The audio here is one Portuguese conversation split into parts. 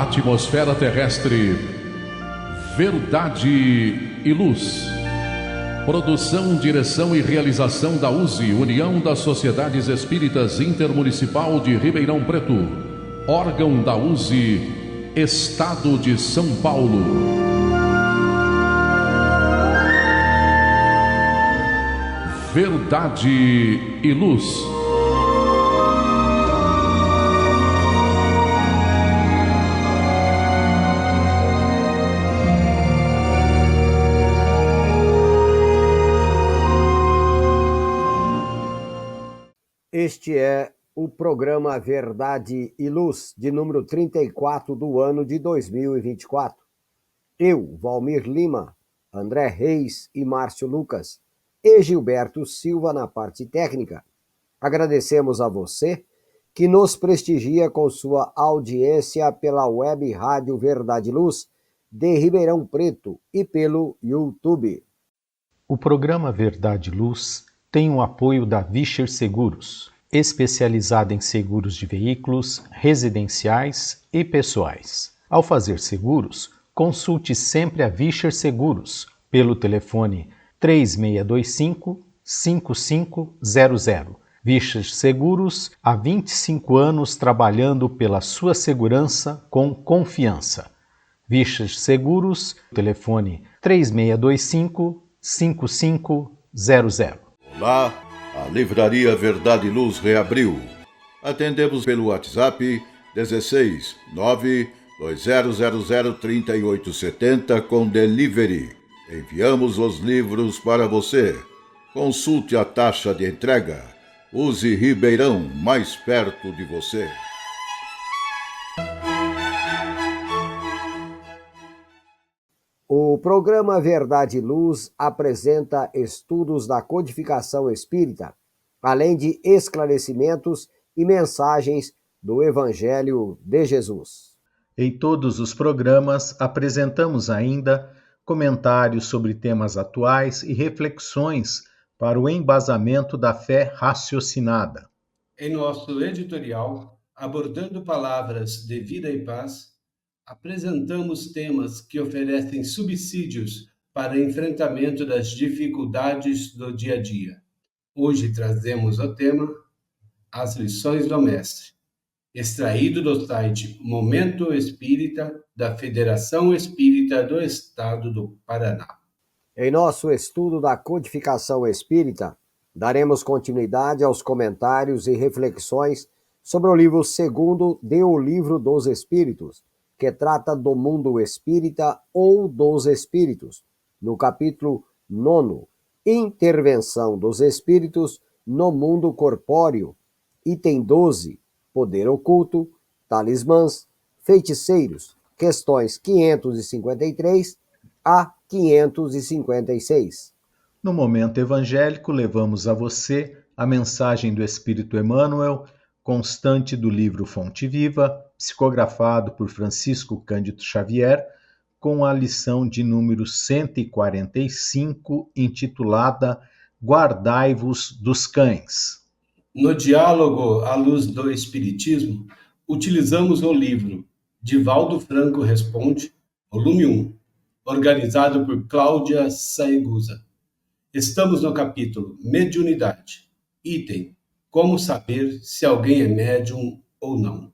atmosfera terrestre, Verdade e Luz. Produção, direção e realização da USE, União das Sociedades Espíritas Intermunicipal de Ribeirão Preto. Órgão da USE, Estado de São Paulo. Verdade e Luz. Este é o programa Verdade e Luz, de número 34 do ano de 2024. Eu, Valmir Lima, André Reis e Márcio Lucas, e Gilberto Silva na parte técnica. Agradecemos a você que nos prestigia com sua audiência pela web Rádio Verdade e Luz de Ribeirão Preto e pelo YouTube. O programa Verdade e Luz tem o apoio da Vischer Seguros, especializada em seguros de veículos, residenciais e pessoais. Ao fazer seguros, consulte sempre a Vischer Seguros pelo telefone 3625-5500. Vischer Seguros, há 25 anos trabalhando pela sua segurança com confiança. Vischer Seguros, telefone 3625-5500. Olá, a Livraria Verdade e Luz reabriu. Atendemos pelo WhatsApp 16 920003870 com delivery. Enviamos os livros para você. Consulte a taxa de entrega. Use Ribeirão, mais perto de você. O programa Verdade e Luz apresenta estudos da codificação espírita, além de esclarecimentos e mensagens do Evangelho de Jesus. Em todos os programas apresentamos ainda comentários sobre temas atuais e reflexões para o embasamento da fé raciocinada. Em nosso editorial, abordando palavras de vida e paz, apresentamos temas que oferecem subsídios para enfrentamento das dificuldades do dia a dia. Hoje trazemos o tema As Lições do Mestre, extraído do site Momento Espírita da Federação Espírita do Estado do Paraná. Em nosso estudo da codificação espírita, daremos continuidade aos comentários e reflexões sobre o livro segundo de O Livro dos Espíritos, que trata do mundo espírita ou dos espíritos, no capítulo 9, Intervenção dos Espíritos no Mundo Corpóreo, item 12, Poder Oculto, Talismãs, Feiticeiros, questões 553 a 556. No Momento Evangélico, levamos a você a mensagem do Espírito Emmanuel, constante do livro Fonte Viva, psicografado por Francisco Cândido Xavier, com a lição de número 145, intitulada Guardai-vos dos Cães. No diálogo à luz do Espiritismo, utilizamos o livro Divaldo Franco Responde, volume 1, organizado por Cláudia Saegusa. Estamos no capítulo Mediunidade, item Como saber se alguém é médium ou não.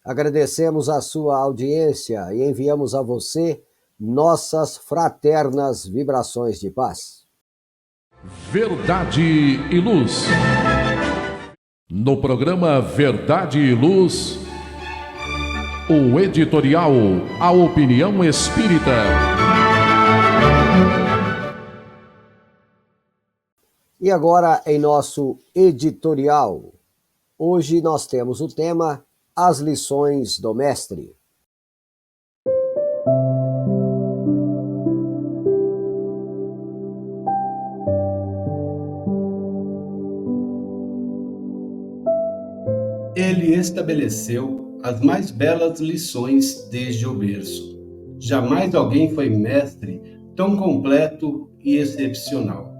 Agradecemos a sua audiência e enviamos a você nossas fraternas vibrações de paz. Verdade e Luz. No programa Verdade e Luz, o editorial A Opinião Espírita. E agora, em nosso editorial, hoje nós temos o tema As Lições do Mestre. Ele estabeleceu as mais belas lições desde o berço. Jamais alguém foi mestre tão completo e excepcional.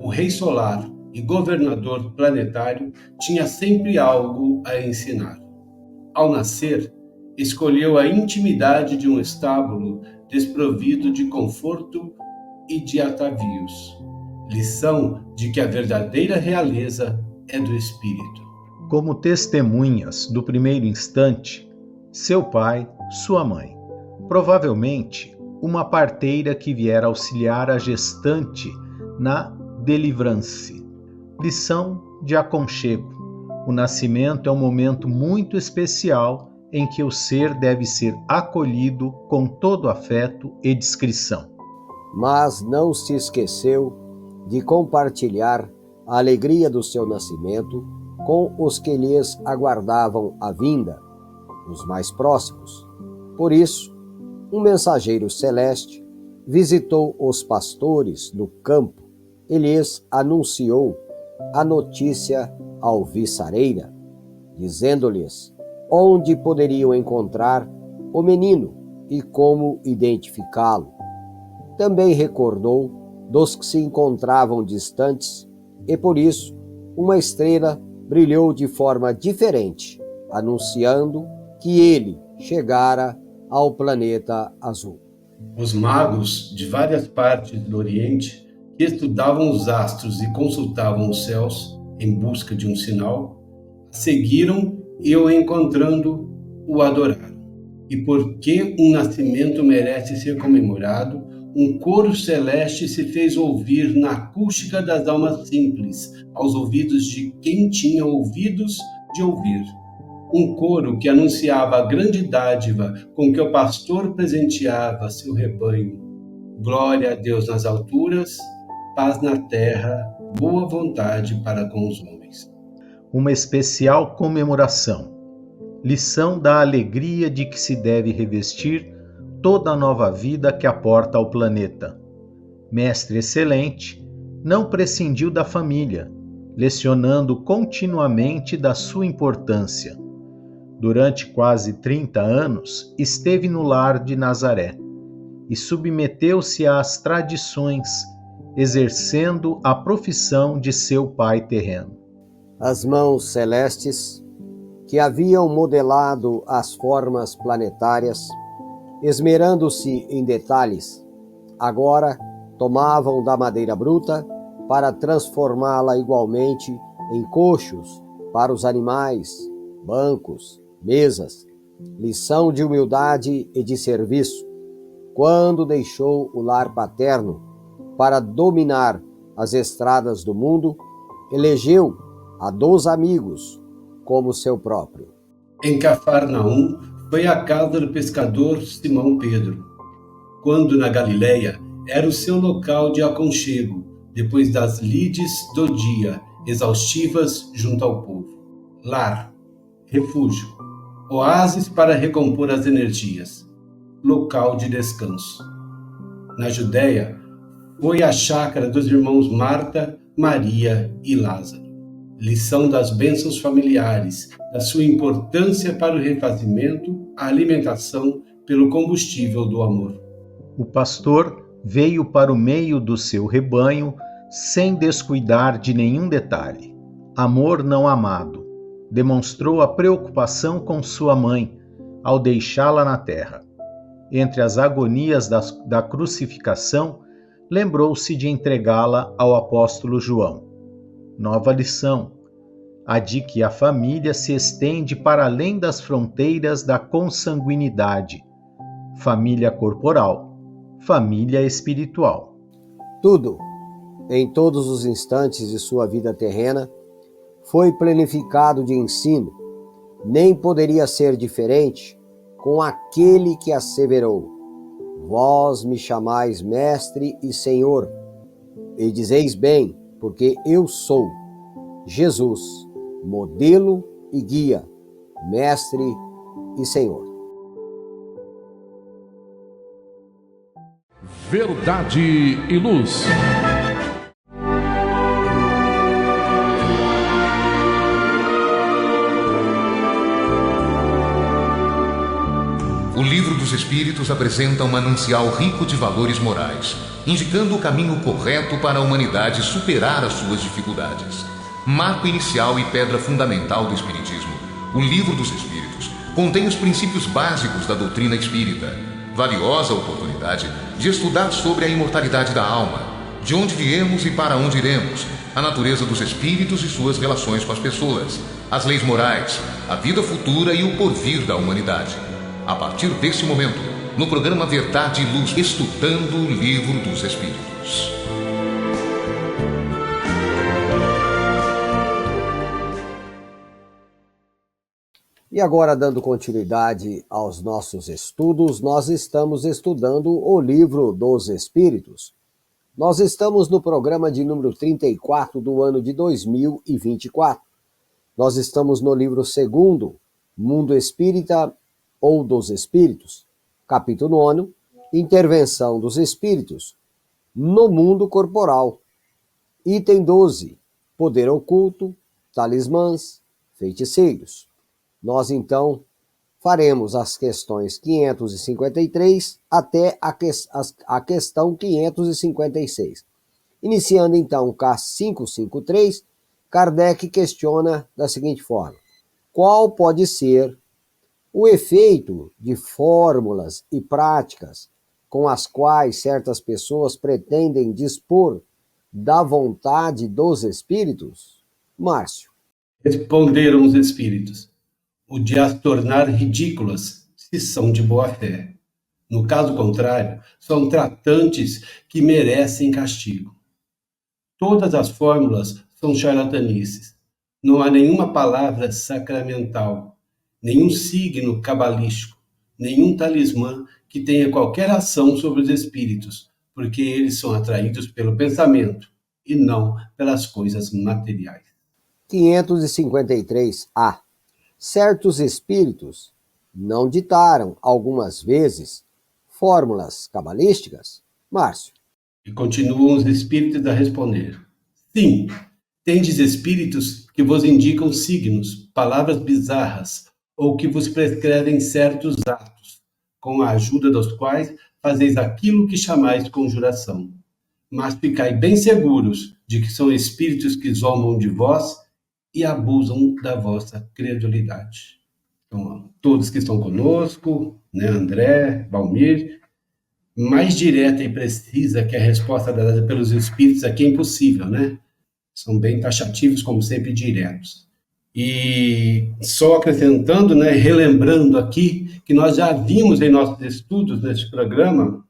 O Rei Solar e governador planetário tinha sempre algo a ensinar. Ao nascer, escolheu a intimidade de um estábulo desprovido de conforto e de atavios. Lição de que a verdadeira realeza é do espírito. Como testemunhas do primeiro instante, seu pai, sua mãe. Provavelmente, uma parteira que viera auxiliar a gestante na delivrance. Lição de aconchego. O nascimento é um momento muito especial em que o ser deve ser acolhido com todo afeto e discrição. Mas não se esqueceu de compartilhar a alegria do seu nascimento com os que lhes aguardavam a vinda, os mais próximos. Por isso, um mensageiro celeste visitou os pastores no campo e lhes anunciou a notícia alvissareira, dizendo-lhes onde poderiam encontrar o menino e como identificá-lo. Também recordou dos que se encontravam distantes e, por isso, uma estrela brilhou de forma diferente, anunciando que ele chegara ao planeta azul. Os magos de várias partes do Oriente, que estudavam os astros e consultavam os céus em busca de um sinal, seguiram e, o encontrando, o adoraram. E porque um nascimento merece ser comemorado, um coro celeste se fez ouvir na acústica das almas simples, aos ouvidos de quem tinha ouvidos de ouvir. Um coro que anunciava a grande dádiva com que o pastor presenteava seu rebanho. Glória a Deus nas alturas, paz na terra, boa vontade para com os homens. Uma especial comemoração. Lição da alegria de que se deve revestir toda a nova vida que aporta ao planeta. Mestre excelente, não prescindiu da família, lecionando continuamente da sua importância. Durante quase 30 anos, esteve no lar de Nazaré e submeteu-se às tradições, exercendo a profissão de seu pai terreno. As mãos celestes, que haviam modelado as formas planetárias, esmerando-se em detalhes, agora tomavam da madeira bruta para transformá-la igualmente em coxos para os animais, bancos, mesas, lição de humildade e de serviço, quando deixou o lar paterno para dominar as estradas do mundo, elegeu a 2 amigos como seu próprio. Em Cafarnaum foi a casa do pescador Simão Pedro, quando na Galileia era o seu local de aconchego, depois das lides do dia exaustivas junto ao povo. Lar, refúgio, oásis para recompor as energias, local de descanso. Na Judéia, foi a chácara dos irmãos Marta, Maria e Lázaro. Lição das bênçãos familiares, da sua importância para o refazimento, a alimentação pelo combustível do amor. O pastor veio para o meio do seu rebanho sem descuidar de nenhum detalhe. Amor não amado. Demonstrou a preocupação com sua mãe ao deixá-la na terra. Entre as agonias da crucificação, lembrou-se de entregá-la ao apóstolo João. Nova lição, a de que a família se estende para além das fronteiras da consanguinidade. Família corporal, família espiritual. Tudo, em todos os instantes de sua vida terrena, foi planificado de ensino. Nem poderia ser diferente com aquele que asseverou: vós me chamais mestre e senhor, e dizeis bem, porque eu sou Jesus, modelo e guia, mestre e senhor. Verdade e luz. O Livro dos Espíritos apresenta um manancial rico de valores morais, indicando o caminho correto para a humanidade superar as suas dificuldades. Marco inicial e pedra fundamental do Espiritismo, o Livro dos Espíritos contém os princípios básicos da doutrina espírita. Valiosa oportunidade de estudar sobre a imortalidade da alma, de onde viemos e para onde iremos, a natureza dos espíritos e suas relações com as pessoas, as leis morais, a vida futura e o porvir da humanidade. A partir desse momento, no programa Verdade e Luz, estudando o Livro dos Espíritos. E agora, dando continuidade aos nossos estudos, nós estamos estudando o Livro dos Espíritos. Nós estamos no programa de número 34 do ano de 2024. Nós estamos no livro 2º, Mundo Espírita ou dos Espíritos, capítulo 9, Intervenção dos Espíritos no Mundo Corporal. Item 12, Poder Oculto, Talismãs, Feiticeiros. Nós, então, faremos as questões 553 até a questão 556. Iniciando, então, o K553, Kardec questiona da seguinte forma: qual pode ser o efeito de fórmulas e práticas com as quais certas pessoas pretendem dispor da vontade dos espíritos? Márcio. Responderam os espíritos: o de as tornar ridículas, se são de boa fé. No caso contrário, são tratantes que merecem castigo. Todas as fórmulas são charlatanices. Não há nenhuma palavra sacramental, nenhum signo cabalístico, nenhum talismã que tenha qualquer ação sobre os espíritos, porque eles são atraídos pelo pensamento e não pelas coisas materiais. 553A. Certos espíritos não ditaram, algumas vezes, fórmulas cabalísticas? Márcio. E continuam os espíritos a responder: sim, tendes espíritos que vos indicam signos, palavras bizarras, ou que vos prescrevem certos atos, com a ajuda dos quais fazeis aquilo que chamais conjuração. Mas ficai bem seguros de que são espíritos que zombam de vós e abusam da vossa credulidade. Então, todos que estão conosco, né, André, Valmir, mais direta e precisa que a resposta dada pelos espíritos aqui é impossível, né? São bem taxativos, como sempre, diretos. E só acrescentando, né, relembrando aqui, que nós já vimos em nossos estudos neste programa,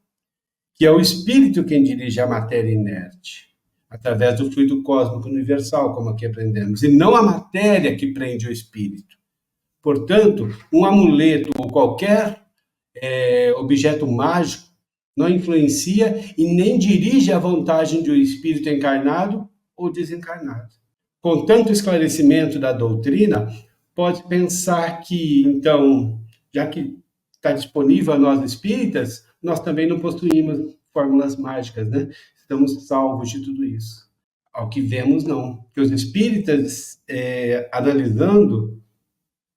que é o espírito quem dirige a matéria inerte, através do fluido cósmico universal, como aqui aprendemos, e não a matéria que prende o espírito. Portanto, um amuleto ou qualquer objeto mágico não influencia e nem dirige a vontade de um espírito encarnado ou desencarnado. Com tanto esclarecimento da doutrina, pode pensar que, então, já que está disponível a nós espíritas, nós também não possuímos fórmulas mágicas, né? Estamos salvos de tudo isso. Ao que vemos, não. Que os espíritas, analisando,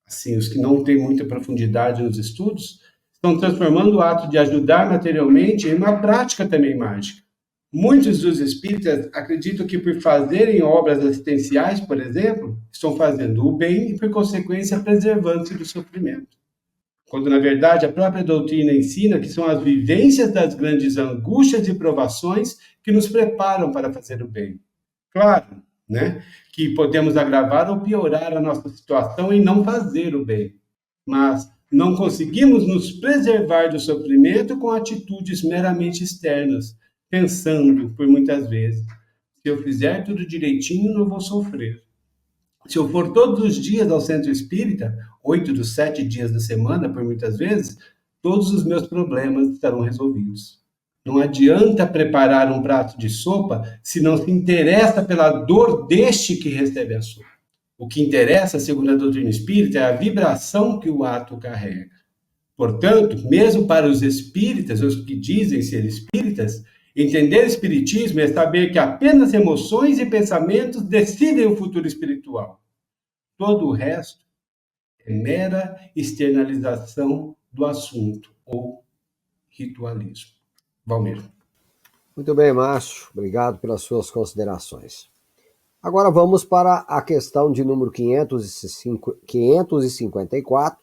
assim, os que não têm muita profundidade nos estudos, estão transformando o ato de ajudar materialmente em uma prática também mágica. Muitos dos espíritas acreditam que, por fazerem obras assistenciais, por exemplo, estão fazendo o bem e, por consequência, preservando-se do sofrimento. Quando, na verdade, a própria doutrina ensina que são as vivências das grandes angústias e provações que nos preparam para fazer o bem. Claro, né, que podemos agravar ou piorar a nossa situação em não fazer o bem, mas não conseguimos nos preservar do sofrimento com atitudes meramente externas, pensando, por muitas vezes, se eu fizer tudo direitinho, não vou sofrer. Se eu for todos os dias ao centro espírita, 8 dos 7 dias da semana, por muitas vezes, todos os meus problemas estarão resolvidos. Não adianta preparar um prato de sopa se não se interessa pela dor deste que recebe a sopa. O que interessa, segundo a doutrina espírita, é a vibração que o ato carrega. Portanto, mesmo para os espíritas, os que dizem ser espíritas, entender o espiritismo é saber que apenas emoções e pensamentos decidem o futuro espiritual. Todo o resto é mera externalização do assunto, ou ritualismo. Valmir. Muito bem, Márcio. Obrigado pelas suas considerações. Agora vamos para a questão de número 554,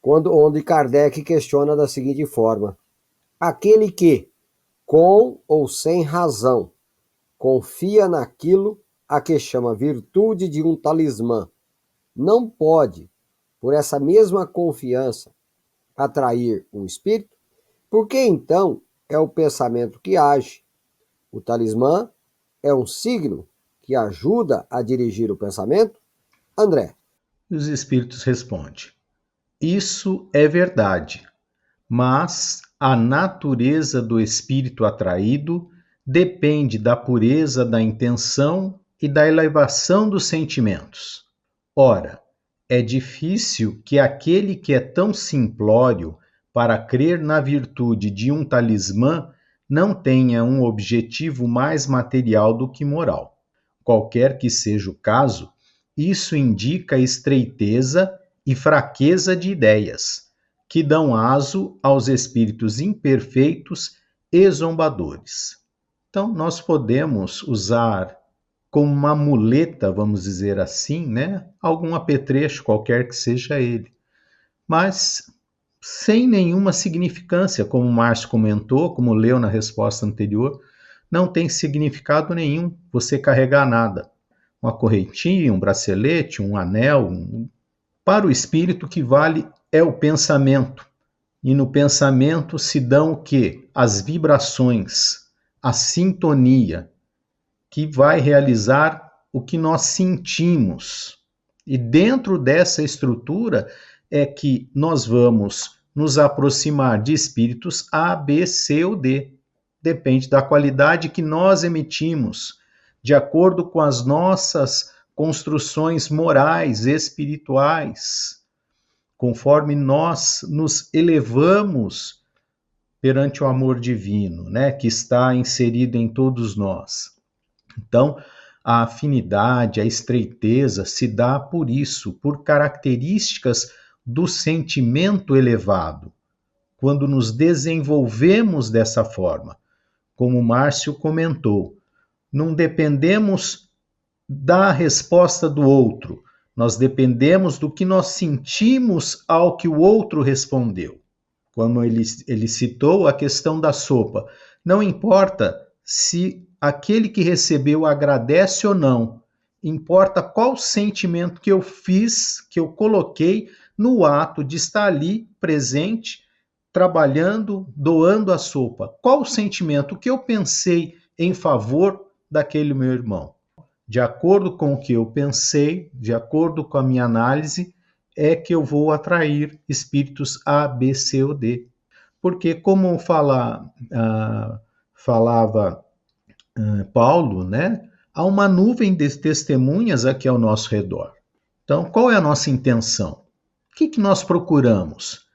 onde Kardec questiona da seguinte forma: aquele que, com ou sem razão, confia naquilo a que chama virtude de um talismã, não pode, por essa mesma confiança, atrair um espírito, porque então é o pensamento que age. O talismã é um signo que ajuda a dirigir o pensamento? André. E os espíritos respondem: isso é verdade, mas a natureza do espírito atraído depende da pureza da intenção e da elevação dos sentimentos. Ora, é difícil que aquele que é tão simplório para crer na virtude de um talismã não tenha um objetivo mais material do que moral. Qualquer que seja o caso, isso indica estreiteza e fraqueza de ideias, que dão aso aos espíritos imperfeitos e zombadores. Então, nós podemos usar como uma muleta, vamos dizer assim, né? Algum apetrecho, qualquer que seja ele, mas sem nenhuma significância, como o Márcio comentou, como leu na resposta anterior, não tem significado nenhum você carregar nada. Uma correntinha, um bracelete, um anel. Para o espírito, o que vale é o pensamento. E no pensamento se dão o quê? As vibrações, a sintonia, que vai realizar o que nós sentimos. E dentro dessa estrutura é que nós vamos nos aproximar de espíritos A, B, C ou D. Depende da qualidade que nós emitimos, de acordo com as nossas construções morais, espirituais, conforme nós nos elevamos perante o amor divino, né, que está inserido em todos nós. Então, a afinidade, a estreiteza se dá por isso, por características do sentimento elevado, quando nos desenvolvemos dessa forma. Como o Márcio comentou, não dependemos da resposta do outro, nós dependemos do que nós sentimos ao que o outro respondeu. Como ele citou a questão da sopa, não importa se aquele que recebeu agradece ou não, importa qual sentimento que eu fiz, que eu coloquei no ato de estar ali presente, trabalhando, doando a sopa. Qual o sentimento que eu pensei em favor daquele meu irmão? De acordo com o que eu pensei, de acordo com a minha análise, é que eu vou atrair espíritos A, B, C ou D. Porque, como falava Paulo, né, há uma nuvem de testemunhas aqui ao nosso redor. Então, qual é a nossa intenção? O que nós procuramos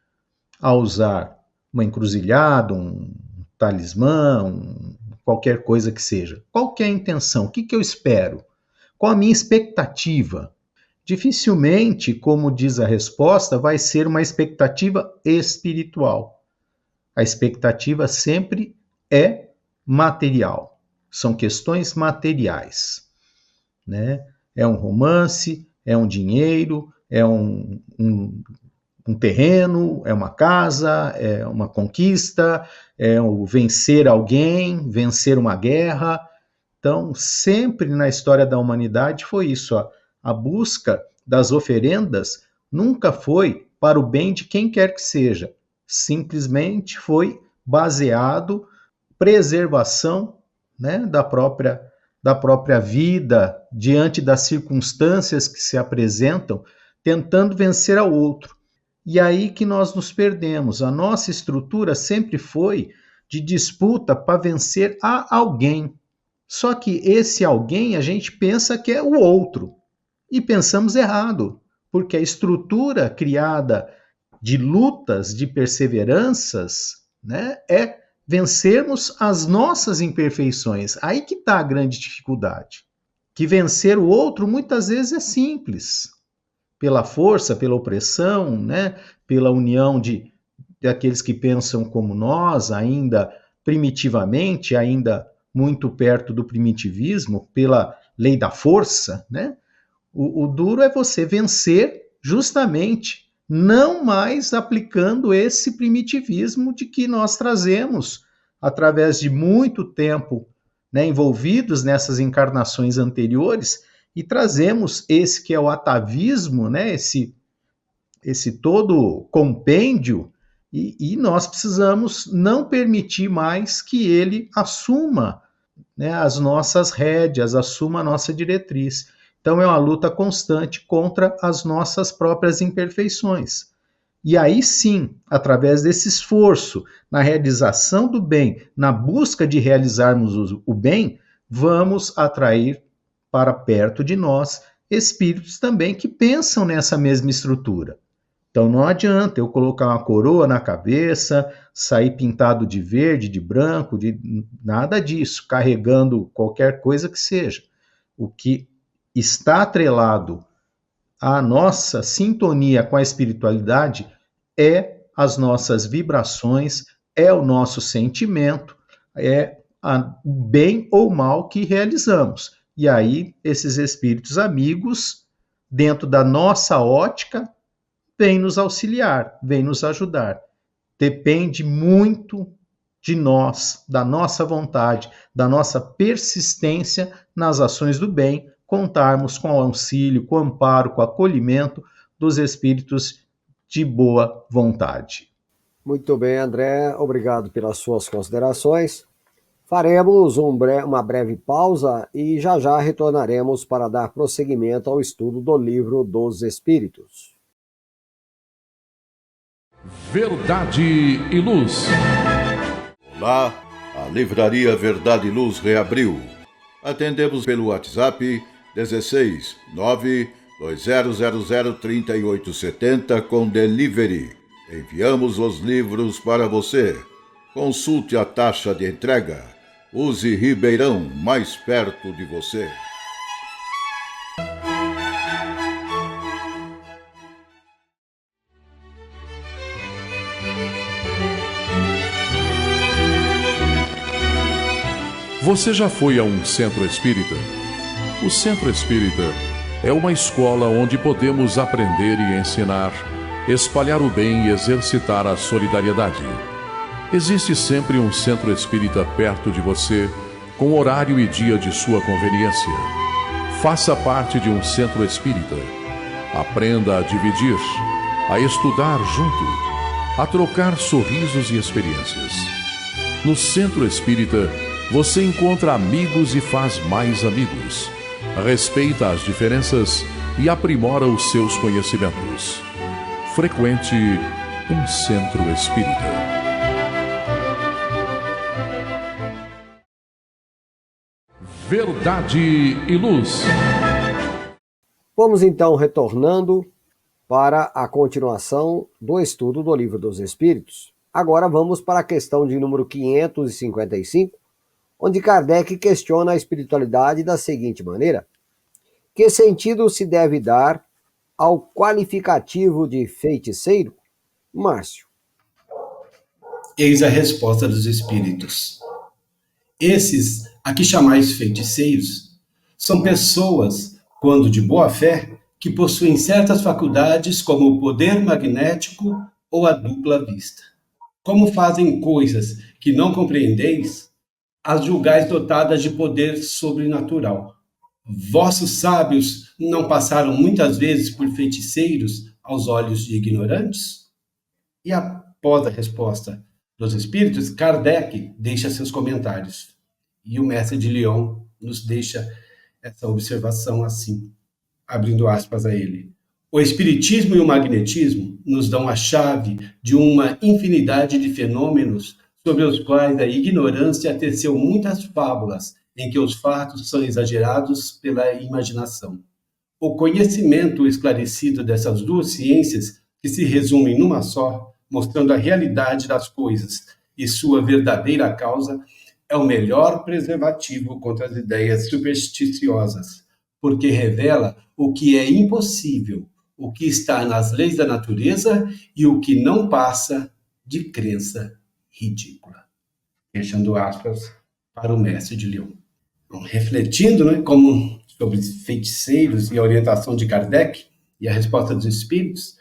ao usar uma encruzilhada, um talismã, qualquer coisa que seja? Qual que é a intenção? O que eu espero? Qual a minha expectativa? Dificilmente, como diz a resposta, vai ser uma expectativa espiritual. A expectativa sempre é material. São questões materiais, né? É um romance, é um dinheiro, é um terreno, é uma casa, é uma conquista, é o vencer alguém, vencer uma guerra. Então, sempre na história da humanidade foi isso. A busca das oferendas nunca foi para o bem de quem quer que seja. Simplesmente foi baseado preservação, né, da própria vida diante das circunstâncias que se apresentam, tentando vencer ao outro. E aí que nós nos perdemos. A nossa estrutura sempre foi de disputa para vencer a alguém. Só que esse alguém a gente pensa que é o outro. E pensamos errado, porque a estrutura criada de lutas, de perseveranças, né, é vencermos as nossas imperfeições. Aí que está a grande dificuldade. Que vencer o outro muitas vezes é simples. Pela força, pela opressão, né, pela união de aqueles que pensam como nós, ainda primitivamente, ainda muito perto do primitivismo, pela lei da força, né? O duro é você vencer justamente não mais aplicando esse primitivismo de que nós trazemos através de muito tempo, né, envolvidos nessas encarnações anteriores, e trazemos esse que é o atavismo, né, esse todo compêndio, e nós precisamos não permitir mais que ele assuma, né, as nossas rédeas, assuma a nossa diretriz. Então é uma luta constante contra as nossas próprias imperfeições. E aí sim, através desse esforço, na realização do bem, na busca de realizarmos o bem, vamos atrair para perto de nós espíritos também que pensam nessa mesma estrutura. Então não adianta eu colocar uma coroa na cabeça, sair pintado de verde, de branco, de nada disso, carregando qualquer coisa que seja. O que está atrelado à nossa sintonia com a espiritualidade é as nossas vibrações, é o nosso sentimento, é o bem ou mal que realizamos. E aí esses espíritos amigos, dentro da nossa ótica, vem nos auxiliar, vem nos ajudar. Depende muito de nós, da nossa vontade, da nossa persistência nas ações do bem, contarmos com o auxílio, com o amparo, com o acolhimento dos espíritos de boa vontade. Muito bem, André, obrigado pelas suas considerações. Faremos uma breve pausa e já retornaremos para dar prosseguimento ao estudo do Livro dos Espíritos. Verdade e Luz. Olá, a Livraria Verdade e Luz reabriu. Atendemos pelo WhatsApp 16 92000 3870 com delivery. Enviamos os livros para você. Consulte a taxa de entrega. Use Ribeirão, mais perto de você. Você já foi a um centro espírita? O centro espírita é uma escola onde podemos aprender e ensinar, espalhar o bem e exercitar a solidariedade. Existe sempre um centro espírita perto de você, com horário e dia de sua conveniência. Faça parte de um centro espírita. Aprenda a dividir, a estudar junto, a trocar sorrisos e experiências. No centro espírita, você encontra amigos e faz mais amigos. Respeita as diferenças e aprimora os seus conhecimentos. Frequente um centro espírita. Verdade e Luz. Vamos então retornando para a continuação do estudo do Livro dos Espíritos. Agora vamos para a questão de número 555, onde Kardec questiona a espiritualidade da seguinte maneira: que sentido se deve dar ao qualificativo de feiticeiro? Márcio. Eis a resposta dos espíritos. Esses, a que chamais feiticeiros, são pessoas, quando de boa fé, que possuem certas faculdades como o poder magnético ou a dupla vista. Como fazem coisas que não compreendeis, as julgais dotadas de poder sobrenatural. Vossos sábios não passaram muitas vezes por feiticeiros aos olhos de ignorantes? E após a resposta dos espíritos, Kardec deixa seus comentários. E o mestre de Lyon nos deixa essa observação assim, abrindo aspas a ele. O espiritismo e o magnetismo nos dão a chave de uma infinidade de fenômenos sobre os quais a ignorância teceu muitas fábulas em que os fatos são exagerados pela imaginação. O conhecimento esclarecido dessas duas ciências, que se resumem numa só, mostrando a realidade das coisas e sua verdadeira causa, é o melhor preservativo contra as ideias supersticiosas, porque revela o que é impossível, o que está nas leis da natureza e o que não passa de crença ridícula. Fechando aspas para o mestre de Lyon. Então, refletindo, como sobre feiticeiros e a orientação de Kardec e a resposta dos espíritos,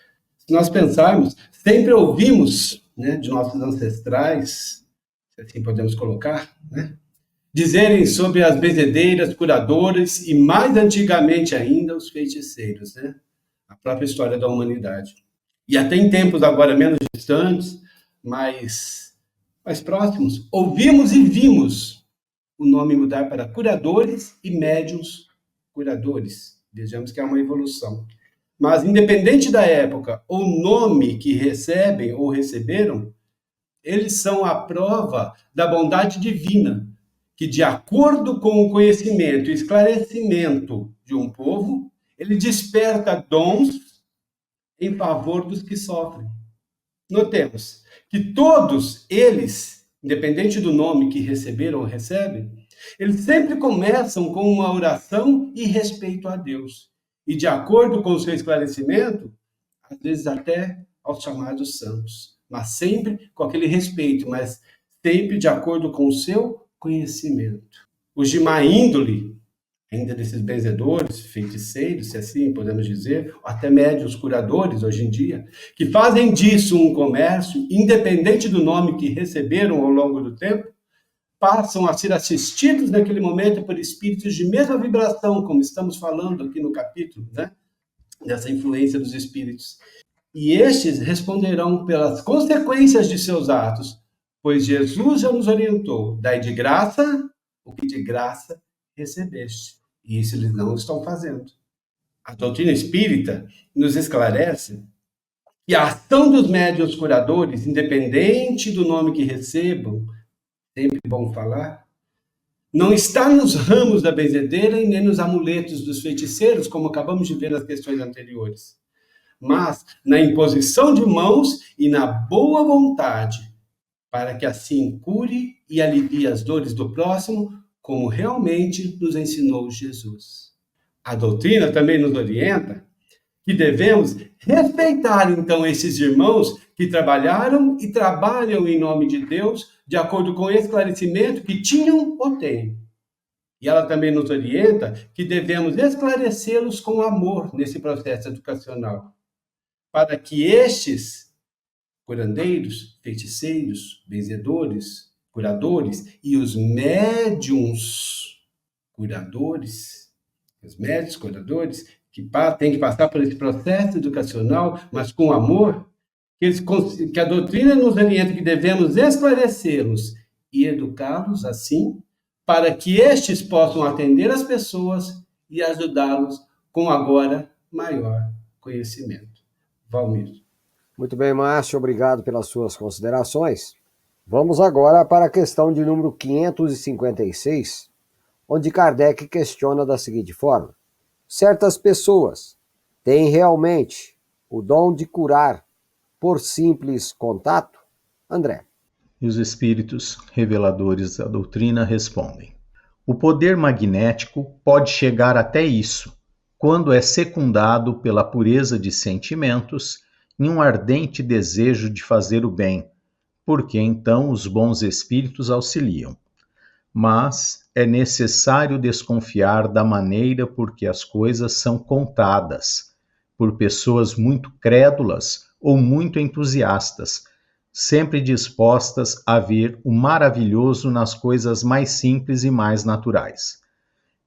Se nós pensarmos, sempre ouvimos, né, de nossos ancestrais, se assim podemos colocar, né, dizerem sobre as benzedeiras, curadoras e, mais antigamente ainda, os feiticeiros, né? A própria história da humanidade. E até em tempos agora menos distantes, mais próximos, ouvimos e vimos o nome mudar para curadores e médiuns curadores. Vejamos que é uma evolução. Mas, independente da época ou nome que recebem ou receberam, eles são a prova da bondade divina, que, de acordo com o conhecimento e esclarecimento de um povo, ele desperta dons em favor dos que sofrem. Notemos que todos eles, independente do nome que receberam ou recebem, eles sempre começam com uma oração e respeito a Deus. E, de acordo com o seu esclarecimento, às vezes até aos chamados santos. Mas sempre com aquele respeito, mas sempre de acordo com o seu conhecimento. Os de má índole, ainda desses benzedores, feiticeiros, se assim podemos dizer, até médiuns curadores hoje em dia, que fazem disso um comércio, independente do nome que receberam ao longo do tempo, passam a ser assistidos naquele momento por espíritos de mesma vibração, como estamos falando aqui no capítulo, né? Dessa influência dos espíritos. E estes responderão pelas consequências de seus atos, pois Jesus já nos orientou: dai de graça o que de graça recebeste. E isso eles não estão fazendo. A doutrina espírita nos esclarece que a ação dos médiuns curadores, independente do nome que recebam, sempre bom falar, não está nos ramos da benzedeira e nem nos amuletos dos feiticeiros, como acabamos de ver nas questões anteriores, mas na imposição de mãos e na boa vontade, para que assim cure e alivie as dores do próximo, como realmente nos ensinou Jesus. A doutrina também nos orienta que devemos respeitar, então, esses irmãos que trabalharam e trabalham em nome de Deus, de acordo com o esclarecimento que tinham ou têm. E ela também nos orienta que devemos esclarecê-los com amor nesse processo educacional, para que estes curandeiros, feiticeiros, benzedores, curadores e os médiuns curadores, os médios curadores, que têm que passar por esse processo educacional, mas com amor, que a doutrina nos orienta que devemos esclarecê-los e educá-los assim, para que estes possam atender as pessoas e ajudá-los com agora maior conhecimento. Valmir. Muito bem, Márcio, obrigado pelas suas considerações. Vamos agora para a questão de número 556, onde Kardec questiona da seguinte forma: certas pessoas têm realmente o dom de curar por simples contato? André. E os espíritos reveladores da doutrina respondem: o poder magnético pode chegar até isso, quando é secundado pela pureza de sentimentos e um ardente desejo de fazer o bem, porque então os bons espíritos auxiliam. Mas é necessário desconfiar da maneira por que as coisas são contadas, por pessoas muito crédulas ou muito entusiastas, sempre dispostas a ver o maravilhoso nas coisas mais simples e mais naturais.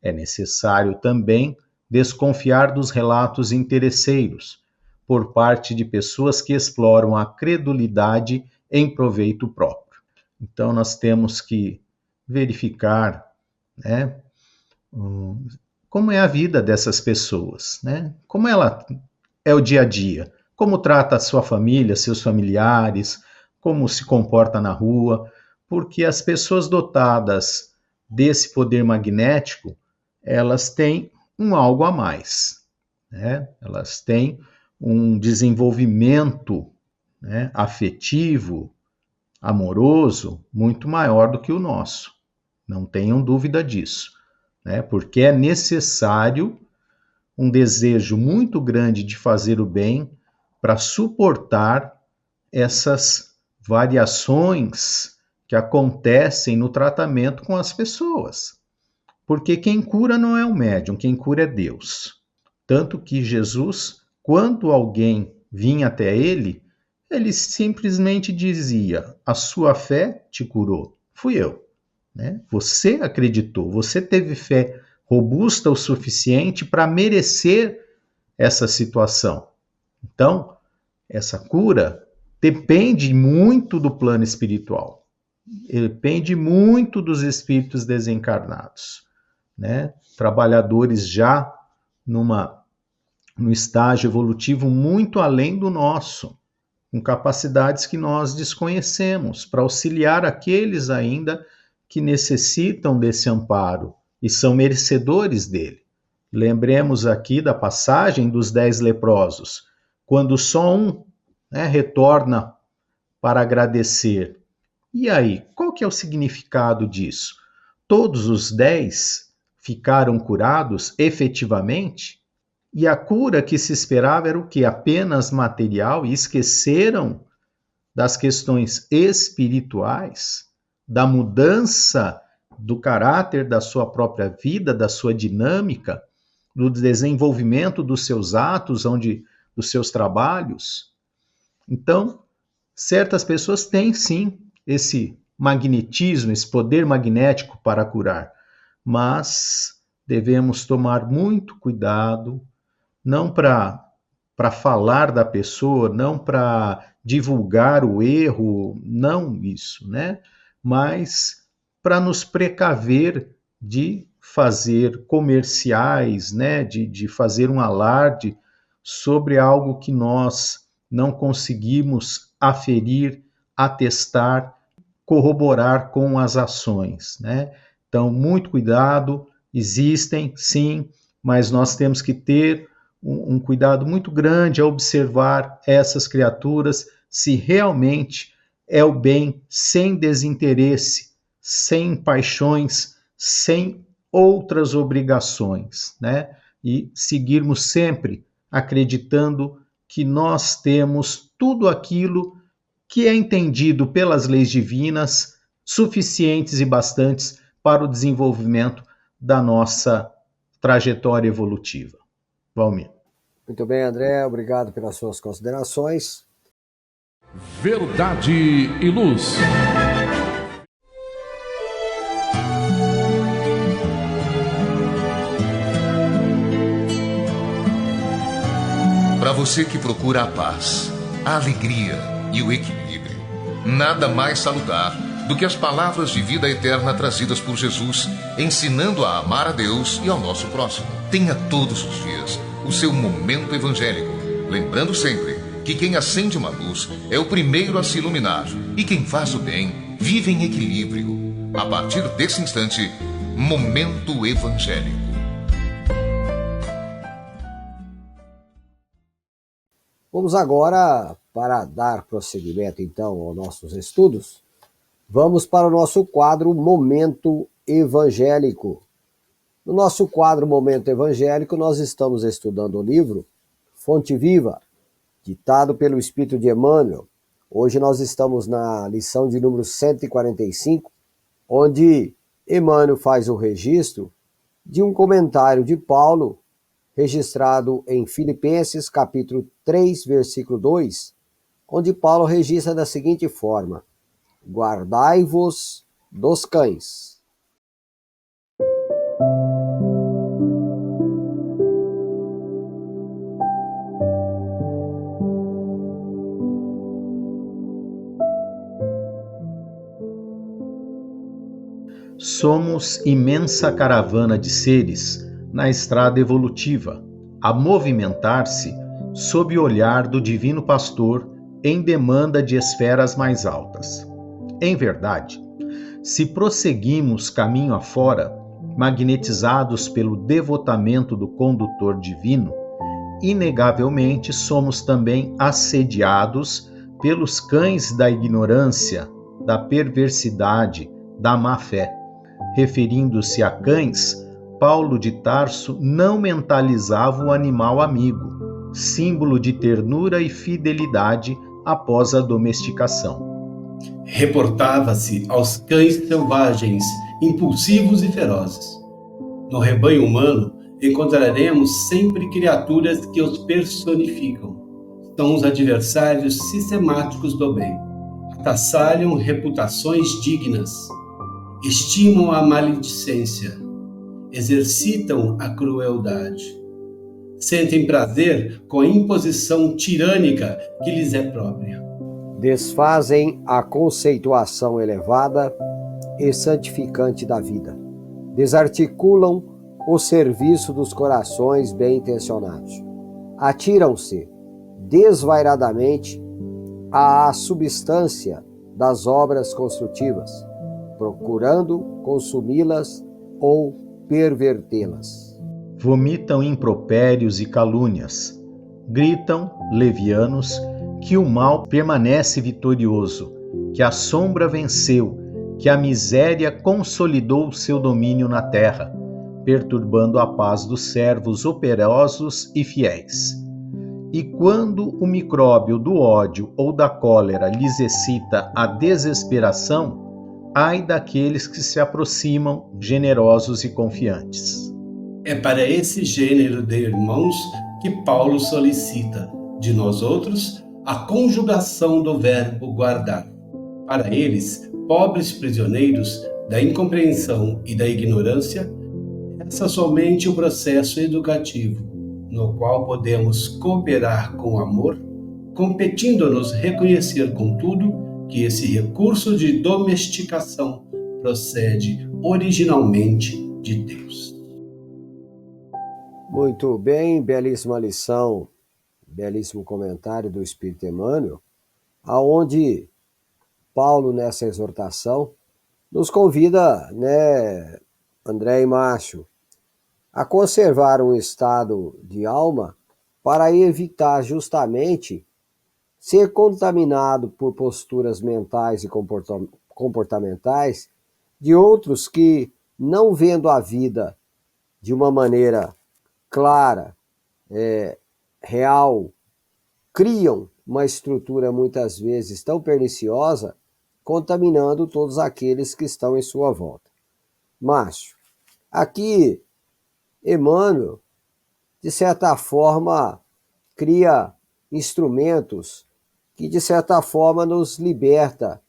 É necessário também desconfiar dos relatos interesseiros, por parte de pessoas que exploram a credulidade em proveito próprio. Então nós temos que verificar, né, como é a vida dessas pessoas, né? Como ela é o dia a dia, como trata a sua família, seus familiares, como se comporta na rua, porque as pessoas dotadas desse poder magnético, elas têm algo a mais, né? Elas têm um desenvolvimento, né, afetivo, amoroso, muito maior do que o nosso. Não tenham dúvida disso, né? Porque é necessário um desejo muito grande de fazer o bem para suportar essas variações que acontecem no tratamento com as pessoas. Porque quem cura não é o médium, quem cura é Deus. Tanto que Jesus, quando alguém vinha até ele, ele simplesmente dizia: a sua fé te curou, fui eu. Né? Você acreditou, você teve fé robusta o suficiente para merecer essa situação. Então, essa cura depende muito do plano espiritual, depende muito dos espíritos desencarnados, né? Trabalhadores já no estágio evolutivo muito além do nosso, com capacidades que nós desconhecemos, para auxiliar aqueles ainda que necessitam desse amparo e são merecedores dele. Lembremos aqui da passagem dos 10 leprosos, quando só um, né, retorna para agradecer. E aí, qual que é o significado disso? Todos os 10 ficaram curados efetivamente? E a cura que se esperava era o quê? Apenas material, e esqueceram das questões espirituais, da mudança do caráter da sua própria vida, da sua dinâmica, do desenvolvimento dos seus atos, dos seus trabalhos. Então, certas pessoas têm sim esse magnetismo, esse poder magnético para curar, mas devemos tomar muito cuidado, não para falar da pessoa, não para divulgar o erro, não isso, né? Mas para nos precaver de fazer comerciais, né? De fazer um alarde sobre algo que nós não conseguimos aferir, atestar, corroborar com as ações, né? Então, muito cuidado, existem, sim, mas nós temos que ter um cuidado muito grande a observar essas criaturas, se realmente é o bem, sem desinteresse, sem paixões, sem outras obrigações, né? E seguirmos sempre acreditando que nós temos tudo aquilo que é entendido pelas leis divinas, suficientes e bastantes para o desenvolvimento da nossa trajetória evolutiva. Valmir. Muito bem, André, obrigado pelas suas considerações. Verdade e Luz. Para você que procura a paz, a alegria e o equilíbrio, nada mais salutar do que as palavras de vida eterna trazidas por Jesus, ensinando a amar a Deus e ao nosso próximo. Tenha todos os dias o seu momento evangélico, lembrando sempre que quem acende uma luz é o primeiro a se iluminar e quem faz o bem vive em equilíbrio. A partir desse instante, Momento Evangélico. Vamos agora, para dar prosseguimento então aos nossos estudos, vamos para o nosso quadro Momento Evangélico. No nosso quadro Momento Evangélico, nós estamos estudando o livro Fonte Viva, ditado pelo Espírito de Emmanuel. Hoje nós estamos na lição de número 145, onde Emmanuel faz o registro de um comentário de Paulo, registrado em Filipenses, capítulo 3, versículo 2, onde Paulo registra da seguinte forma: guardai-vos dos cães. Somos imensa caravana de seres na estrada evolutiva, a movimentar-se sob o olhar do Divino Pastor em demanda de esferas mais altas. Em verdade, se prosseguimos caminho afora, magnetizados pelo devotamento do condutor divino, inegavelmente somos também assediados pelos cães da ignorância, da perversidade, da má-fé. Referindo-se a cães, Paulo de Tarso não mentalizava o animal amigo, símbolo de ternura e fidelidade após a domesticação. Reportava-se aos cães selvagens, impulsivos e ferozes. No rebanho humano, encontraremos sempre criaturas que os personificam, são os adversários sistemáticos do bem. Atassalham reputações dignas, estimam a maledicência, exercitam a crueldade, sentem prazer com a imposição tirânica que lhes é própria. Desfazem a conceituação elevada e santificante da vida. Desarticulam o serviço dos corações bem-intencionados. Atiram-se desvairadamente à substância das obras construtivas, procurando consumi-las ou pervertê-las. Vomitam impropérios e calúnias. Gritam, levianos, que o mal permanece vitorioso, que a sombra venceu, que a miséria consolidou seu domínio na terra, perturbando a paz dos servos operosos e fiéis. E quando o micróbio do ódio ou da cólera lhes excita a desesperação, ai daqueles que se aproximam generosos e confiantes. É para esse gênero de irmãos que Paulo solicita de nós outros a conjugação do verbo guardar. Para eles, pobres prisioneiros da incompreensão e da ignorância, essa somente o processo educativo, no qual podemos cooperar com amor, competindo-nos reconhecer, contudo, que esse recurso de domesticação procede originalmente de Deus. Muito bem, belíssima lição, belíssimo comentário do Espírito Emmanuel, aonde Paulo, nessa exortação, nos convida, André e Márcio, a conservar um estado de alma para evitar justamente ser contaminado por posturas mentais e comportamentais de outros que, não vendo a vida de uma maneira clara, real, criam uma estrutura muitas vezes tão perniciosa, contaminando todos aqueles que estão em sua volta. Márcio, aqui Emmanuel, de certa forma, cria instrumentos que, de certa forma, nos liberta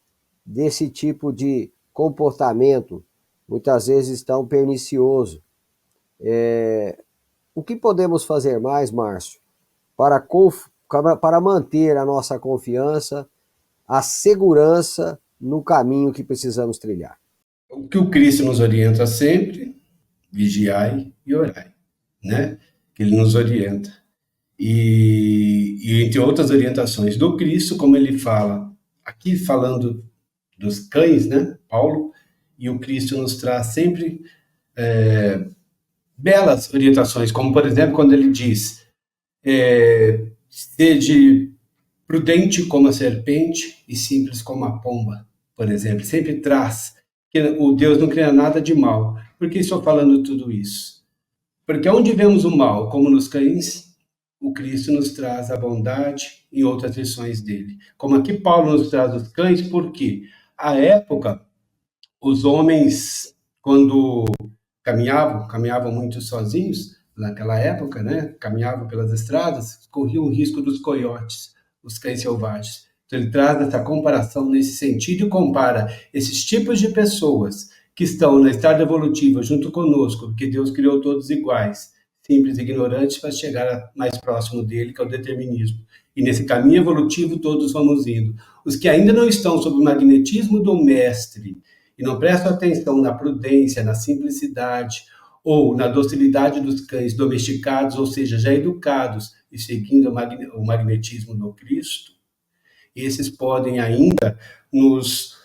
desse tipo de comportamento, muitas vezes tão pernicioso. O que podemos fazer mais, Márcio, para manter a nossa confiança, a segurança no caminho que precisamos trilhar? O que o Cristo nos orienta sempre: vigiai e orai, né? Que ele nos orienta. E entre outras orientações do Cristo, como ele fala, aqui falando dos cães, né, Paulo, e o Cristo nos traz sempre belas orientações, como, por exemplo, quando ele diz, sede prudente como a serpente e simples como a pomba, por exemplo. Sempre traz que o Deus não cria nada de mal. Por que estou falando tudo isso? Porque onde vemos o mal, como nos cães, o Cristo nos traz a bondade e outras lições dele. Como aqui Paulo nos traz os cães, porque à época, os homens, quando caminhavam muito sozinhos, naquela época, né, caminhavam pelas estradas, corriam o risco dos coiotes, os cães selvagens. Então ele traz essa comparação nesse sentido e compara esses tipos de pessoas que estão na estrada evolutiva junto conosco, porque Deus criou todos iguais, simples e ignorantes, para chegar mais próximo dele, que é o determinismo. E nesse caminho evolutivo todos vamos indo. Os que ainda não estão sob o magnetismo do mestre e não prestam atenção na prudência, na simplicidade ou na docilidade dos cães domesticados, ou seja, já educados e seguindo o magnetismo do Cristo, esses podem ainda nos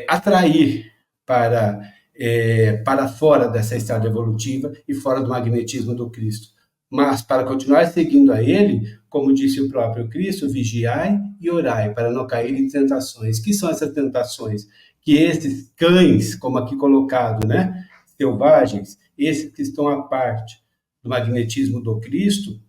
atrair para fora dessa estrada evolutiva e fora do magnetismo do Cristo. Mas, para continuar seguindo a ele, como disse o próprio Cristo, vigiai e orai, para não cair em tentações. Que são essas tentações? Que esses cães, como aqui colocado, né, selvagens, esses que estão à parte do magnetismo do Cristo,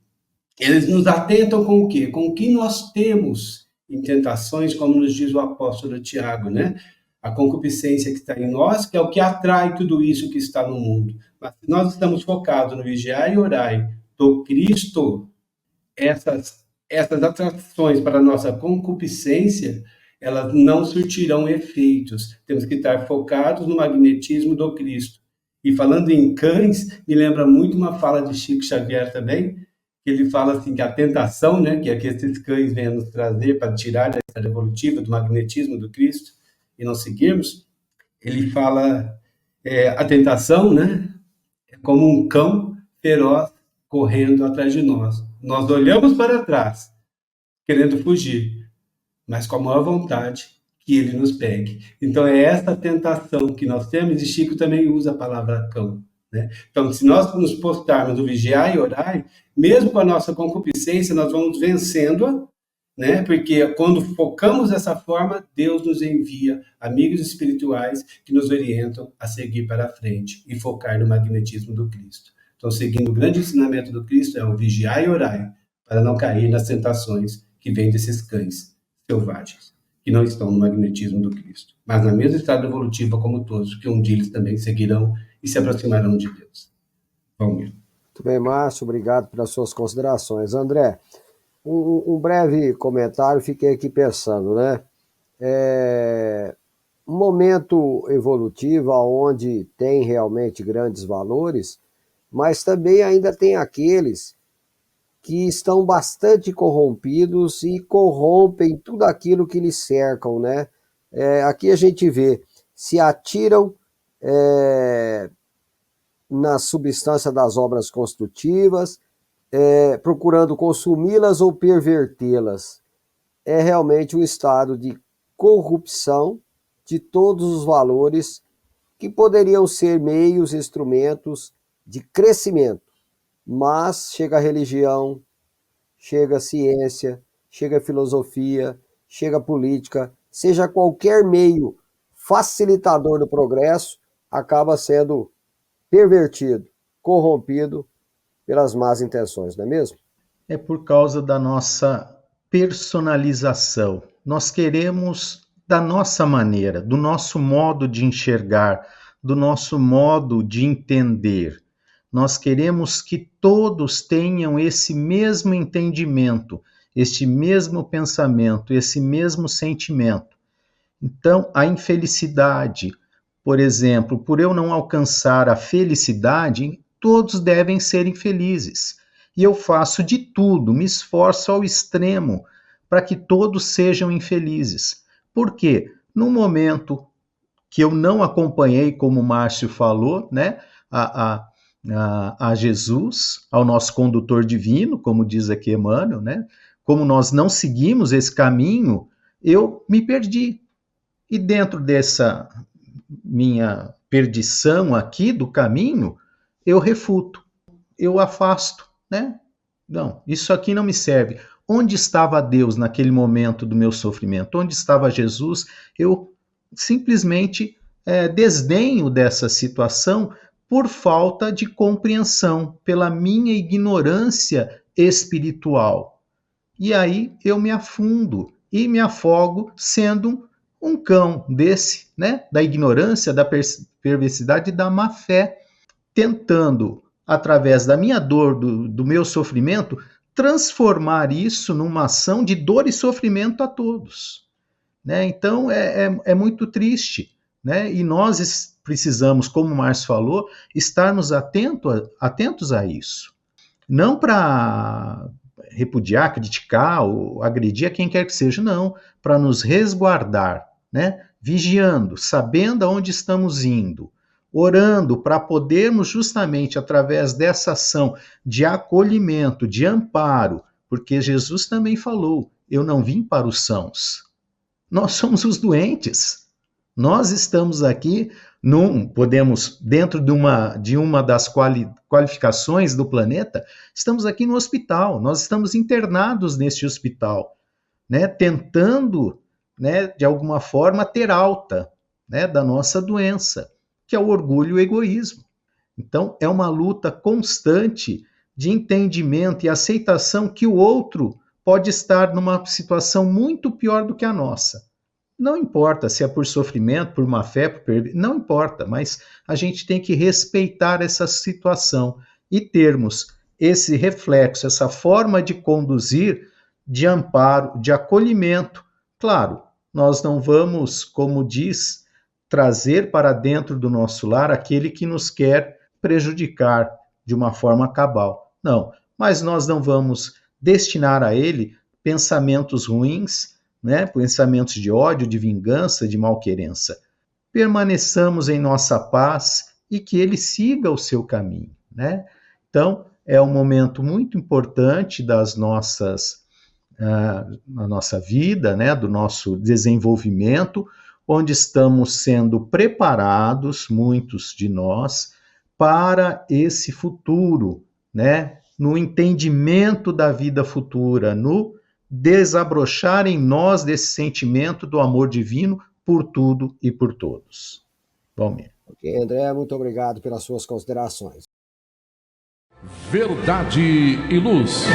eles nos atentam com o quê? Com o que nós temos em tentações, como nos diz o apóstolo Tiago, né? A concupiscência que está em nós, que é o que atrai tudo isso que está no mundo. Mas se nós estamos focados no vigiar e orar do Cristo, essas essas atrações para a nossa concupiscência, elas não surtirão efeitos. Temos que estar focados no magnetismo do Cristo. E falando em cães, me lembra muito uma fala de Chico Xavier também, que ele fala assim que a tentação, né, que é que esses cães venham nos trazer para tirar da história evolutiva, do magnetismo do Cristo e não seguirmos, ele fala a tentação, né, é como um cão feroz correndo atrás de nós. Nós olhamos para trás, querendo fugir, mas com a maior vontade que ele nos pegue. Então é essa tentação que nós temos, e Chico também usa a palavra cão, né? Então, se nós nos postarmos no vigiar e orar, mesmo com a nossa concupiscência, nós vamos vencendo-a, né? Porque quando focamos dessa forma, Deus nos envia amigos espirituais que nos orientam a seguir para frente e focar no magnetismo do Cristo. Então, seguindo o grande ensinamento do Cristo, é o vigiar e orar, para não cair nas tentações que vêm desses cães selvagens, que não estão no magnetismo do Cristo, mas na mesma estrada evolutiva como todos, que um dia eles também seguirão e se aproximarão de Deus. Valmir. Muito bem, Márcio, obrigado pelas suas considerações. André, um breve comentário, fiquei aqui pensando, né? Um momento evolutivo onde tem realmente grandes valores, mas também ainda tem aqueles que estão bastante corrompidos e corrompem tudo aquilo que lhes cercam, né? Aqui a gente vê, se atiram na substância das obras construtivas, procurando consumi-las ou pervertê-las. É realmente um estado de corrupção de todos os valores que poderiam ser meios, instrumentos de crescimento. Mas chega a religião, chega a ciência, chega a filosofia, chega a política, seja qualquer meio facilitador do progresso, acaba sendo pervertido, corrompido pelas más intenções, não é mesmo? É por causa da nossa personalização. Nós queremos da nossa maneira, do nosso modo de enxergar, do nosso modo de entender. Nós queremos que todos tenham esse mesmo entendimento, este mesmo pensamento, esse mesmo sentimento. Então, a infelicidade, por exemplo, por eu não alcançar a felicidade, todos devem ser infelizes. E eu faço de tudo, me esforço ao extremo para que todos sejam infelizes. Por quê? No momento que eu não acompanhei, como o Márcio falou, né, a Jesus, ao nosso condutor divino, como diz aqui Emmanuel, né? Como nós não seguimos esse caminho, eu me perdi. E dentro dessa minha perdição aqui do caminho, eu refuto, eu afasto, né? Não, isso aqui não me serve. Onde estava Deus naquele momento do meu sofrimento? Onde estava Jesus? Eu simplesmente desdenho dessa situação por falta de compreensão, pela minha ignorância espiritual. E aí eu me afundo e me afogo sendo um cão desse, né? Da ignorância, da perversidade e da má fé, tentando, através da minha dor, do meu sofrimento, transformar isso numa ação de dor e sofrimento a todos. Né? Então é muito triste. Né? E nós precisamos, como o Márcio falou, estarmos atentos a isso. Não para repudiar, criticar ou agredir a quem quer que seja, não. Para nos resguardar, né? Vigiando, sabendo aonde estamos indo, orando para podermos justamente através dessa ação de acolhimento, de amparo, porque Jesus também falou, eu não vim para os sãos. Nós somos os doentes. Nós estamos aqui, podemos, dentro de uma das qualificações do planeta, estamos aqui no hospital, nós estamos internados neste hospital, né, tentando, né, de alguma forma, ter alta, né, da nossa doença, que é o orgulho e o egoísmo. Então, é uma luta constante de entendimento e aceitação que o outro pode estar numa situação muito pior do que a nossa. Não importa se é por sofrimento, por má fé, não importa, mas a gente tem que respeitar essa situação e termos esse reflexo, essa forma de conduzir de amparo, de acolhimento. Claro, nós não vamos, como diz, trazer para dentro do nosso lar aquele que nos quer prejudicar de uma forma cabal. Não, mas nós não vamos destinar a ele pensamentos ruins, né? Pensamentos de ódio, de vingança, de malquerença. Permaneçamos em nossa paz e que ele siga o seu caminho, né? Então, é um momento muito importante na nossa vida, né? Do nosso desenvolvimento, onde estamos sendo preparados, muitos de nós, para esse futuro, né? No entendimento da vida futura, no desabrochar em nós desse sentimento do amor divino por tudo e por todos. Valmir. Ok, André, muito obrigado pelas suas considerações. Verdade e luz.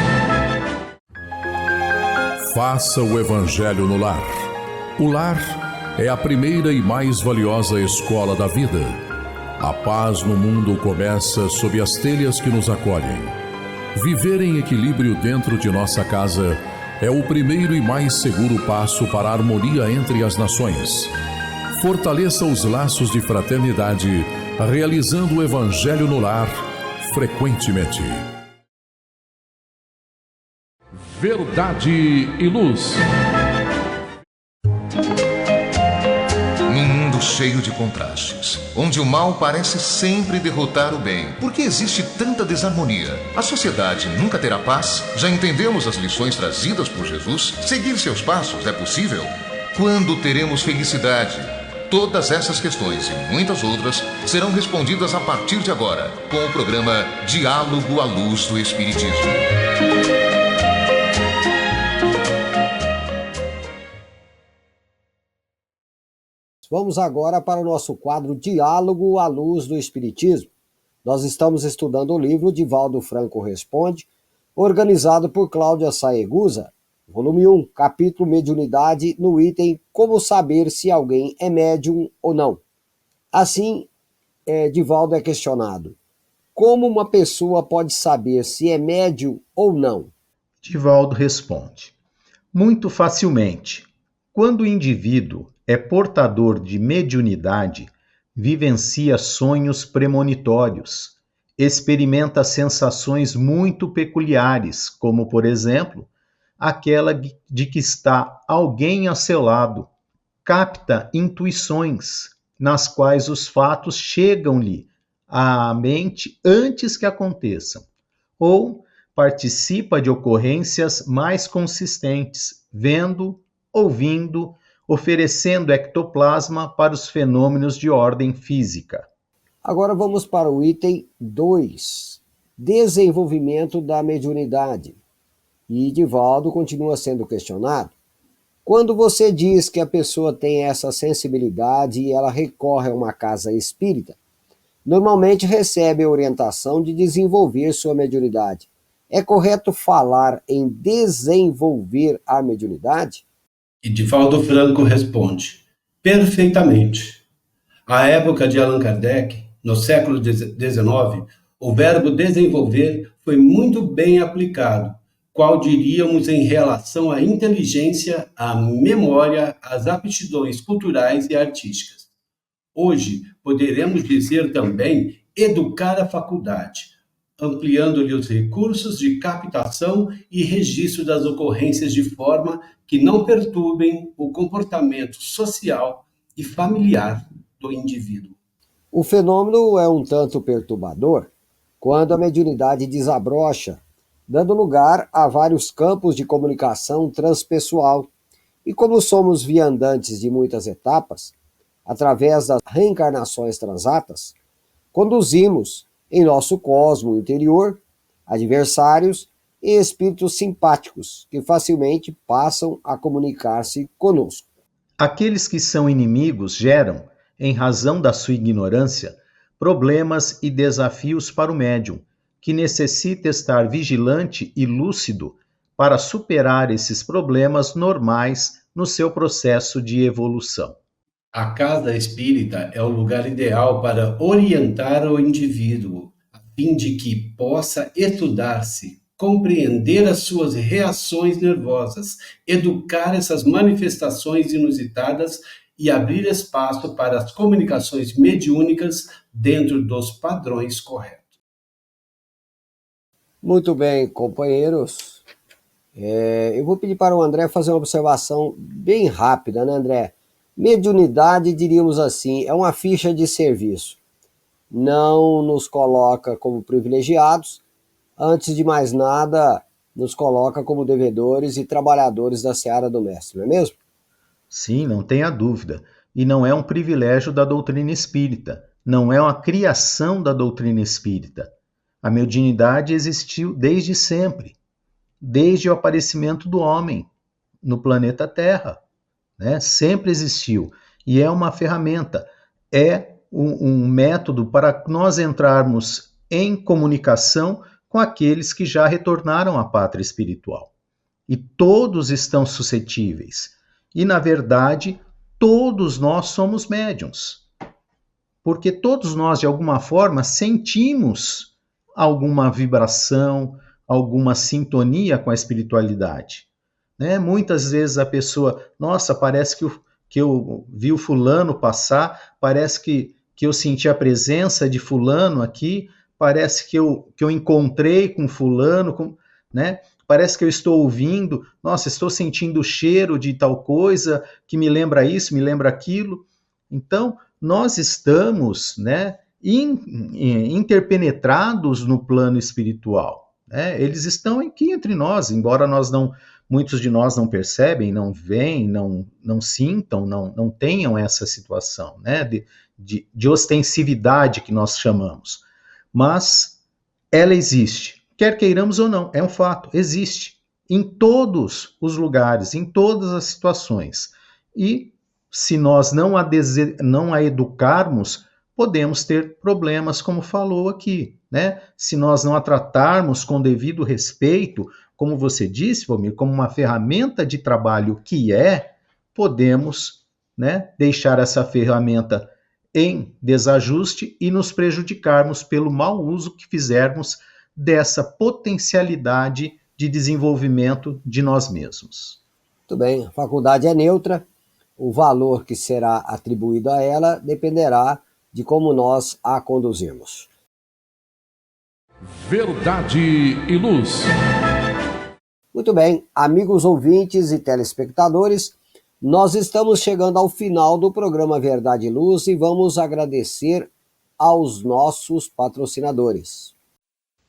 Faça o Evangelho no lar. O lar é a primeira e mais valiosa escola da vida. A paz no mundo começa sob as telhas que nos acolhem. Viver em equilíbrio dentro de nossa casa é o primeiro e mais seguro passo para a harmonia entre as nações. Fortaleça os laços de fraternidade, realizando o Evangelho no lar frequentemente. Verdade e luz. Num mundo cheio de contrastes, onde o mal parece sempre derrotar o bem, por que existe tanta desarmonia? A sociedade nunca terá paz? Já entendemos as lições trazidas por Jesus? Seguir seus passos é possível? Quando teremos felicidade? Todas essas questões e muitas outras serão respondidas a partir de agora, com o programa Diálogo à Luz do Espiritismo. Vamos agora para o nosso quadro Diálogo à Luz do Espiritismo. Nós estamos estudando o livro Divaldo Franco Responde, organizado por Cláudia Saegusa, volume 1, capítulo Mediunidade, no item Como saber se alguém é médium ou não. Assim, Divaldo é questionado: como uma pessoa pode saber se é médium ou não? Divaldo responde: muito facilmente. Quando o indivíduo é portador de mediunidade, vivencia sonhos premonitórios, experimenta sensações muito peculiares, como, por exemplo, aquela de que está alguém a seu lado, capta intuições, nas quais os fatos chegam-lhe à mente antes que aconteçam, ou participa de ocorrências mais consistentes, vendo, ouvindo, oferecendo ectoplasma para os fenômenos de ordem física. Agora vamos para o item 2, desenvolvimento da mediunidade. E Divaldo continua sendo questionado: quando você diz que a pessoa tem essa sensibilidade e ela recorre a uma casa espírita, normalmente recebe a orientação de desenvolver sua mediunidade. É correto falar em desenvolver a mediunidade? E Divaldo Franco responde: perfeitamente. À época de Allan Kardec, no século XIX, o verbo desenvolver foi muito bem aplicado, qual diríamos em relação à inteligência, à memória, às aptidões culturais e artísticas. Hoje, poderemos dizer também educar a faculdade, ampliando-lhe os recursos de captação e registro das ocorrências de forma que não perturbem o comportamento social e familiar do indivíduo. O fenômeno é um tanto perturbador quando a mediunidade desabrocha, dando lugar a vários campos de comunicação transpessoal. E como somos viandantes de muitas etapas, através das reencarnações transatas, conduzimos em nosso cosmo interior adversários e espíritos simpáticos que facilmente passam a comunicar-se conosco. Aqueles que são inimigos geram, em razão da sua ignorância, problemas e desafios para o médium, que necessita estar vigilante e lúcido para superar esses problemas normais no seu processo de evolução. A casa espírita é o lugar ideal para orientar o indivíduo, a fim de que possa estudar-se, compreender as suas reações nervosas, educar essas manifestações inusitadas e abrir espaço para as comunicações mediúnicas dentro dos padrões corretos. Muito bem, companheiros. Eu vou pedir para o André fazer uma observação bem rápida, né, André? Mediunidade, diríamos assim, é uma ficha de serviço. Não nos coloca como privilegiados, antes de mais nada, nos coloca como devedores e trabalhadores da seara do mestre, não é mesmo? Sim, não tenha dúvida. E não é um privilégio da doutrina espírita, não é uma criação da doutrina espírita. A mediunidade existiu desde sempre, desde o aparecimento do homem no planeta Terra, né? Sempre existiu. E é uma ferramenta, é um método para nós entrarmos em comunicação com aqueles que já retornaram à pátria espiritual. E todos estão suscetíveis. E, na verdade, todos nós somos médiuns. Porque todos nós, de alguma forma, sentimos alguma vibração, alguma sintonia com a espiritualidade. Né? Muitas vezes a pessoa, nossa, parece que eu vi o fulano passar, parece que eu senti a presença de fulano aqui, parece que eu encontrei com fulano, né? Parece que eu estou ouvindo, nossa, estou sentindo o cheiro de tal coisa que me lembra isso, me lembra aquilo. Então, nós estamos, né, interpenetrados no plano espiritual. Né? Eles estão aqui entre nós, embora muitos de nós não percebem, não veem, não sintam, não tenham essa situação, né, de ostensividade que nós chamamos. Mas ela existe. Quer queiramos ou não, é um fato, existe em todos os lugares, em todas as situações. E se nós não a educarmos, podemos ter problemas, como falou aqui, né? Se nós não a tratarmos com devido respeito, como você disse, Valmir, como uma ferramenta de trabalho que podemos, né, deixar essa ferramenta em desajuste e nos prejudicarmos pelo mau uso que fizermos dessa potencialidade de desenvolvimento de nós mesmos. Muito bem, a faculdade é neutra, o valor que será atribuído a ela dependerá de como nós a conduzirmos. Verdade e Luz. Muito bem, amigos ouvintes e telespectadores, nós estamos chegando ao final do programa Verdade e Luz e vamos agradecer aos nossos patrocinadores.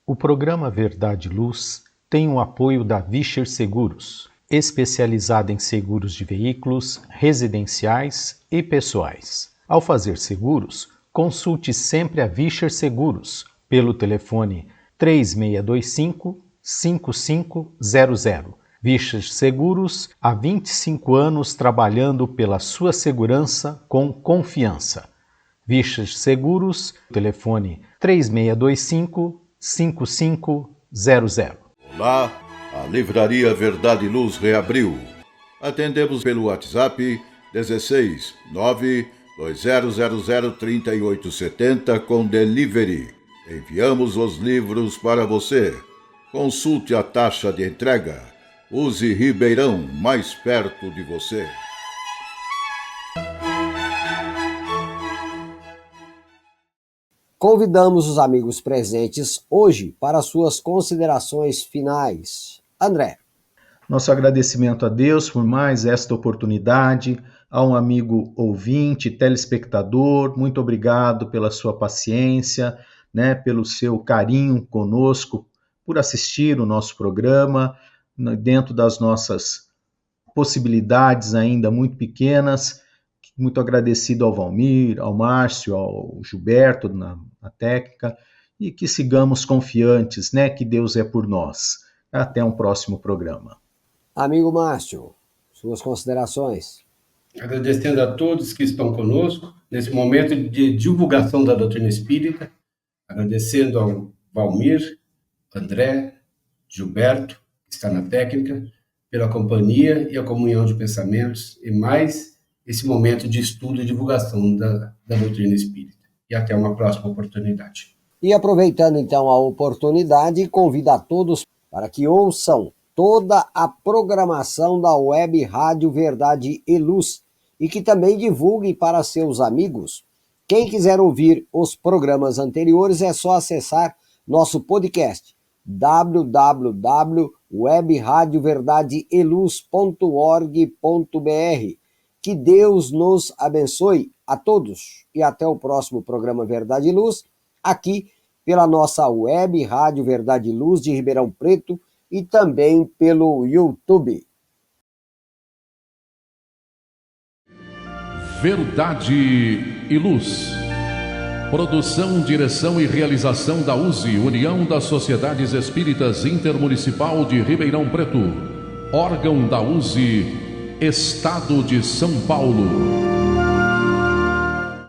O programa Verdade e Luz tem o apoio da Vischer Seguros, especializada em seguros de veículos, residenciais e pessoais. Ao fazer seguros, consulte sempre a Vischer Seguros pelo telefone 3625-5500. Vischer Seguros, há 25 anos trabalhando pela sua segurança com confiança. Vischer Seguros, telefone 3625-5500. Olá, a Livraria Verdade e Luz reabriu. Atendemos pelo WhatsApp 16 920003870 com delivery. Enviamos os livros para você. Consulte a taxa de entrega. Use Ribeirão, mais perto de você. Convidamos os amigos presentes hoje para suas considerações finais. André. Nosso agradecimento a Deus por mais esta oportunidade, a um amigo ouvinte, telespectador, muito obrigado pela sua paciência, né, pelo seu carinho conosco, por assistir o nosso programa, dentro das nossas possibilidades ainda muito pequenas. Muito agradecido ao Valmir, ao Márcio, ao Gilberto na técnica, e que sigamos confiantes, né, que Deus é por nós. Até um próximo programa. Amigo Márcio, suas considerações. Agradecendo a todos que estão conosco nesse momento de divulgação da doutrina espírita, agradecendo ao Valmir, André, Gilberto, que está na técnica, pela companhia e a comunhão de pensamentos, e mais esse momento de estudo e divulgação da doutrina espírita. E até uma próxima oportunidade. E aproveitando então a oportunidade, convido a todos para que ouçam toda a programação da Web Rádio Verdade e Luz e que também divulguem para seus amigos. Quem quiser ouvir os programas anteriores é só acessar nosso podcast www.webradioverdadeeluz.org.br. Que Deus nos abençoe a todos e até o próximo programa Verdade e Luz, aqui pela nossa Web Rádio Verdade e Luz de Ribeirão Preto e também pelo YouTube. Verdade e Luz. Produção, direção e realização da USE, União das Sociedades Espíritas Intermunicipal de Ribeirão Preto. Órgão da USE, Estado de São Paulo.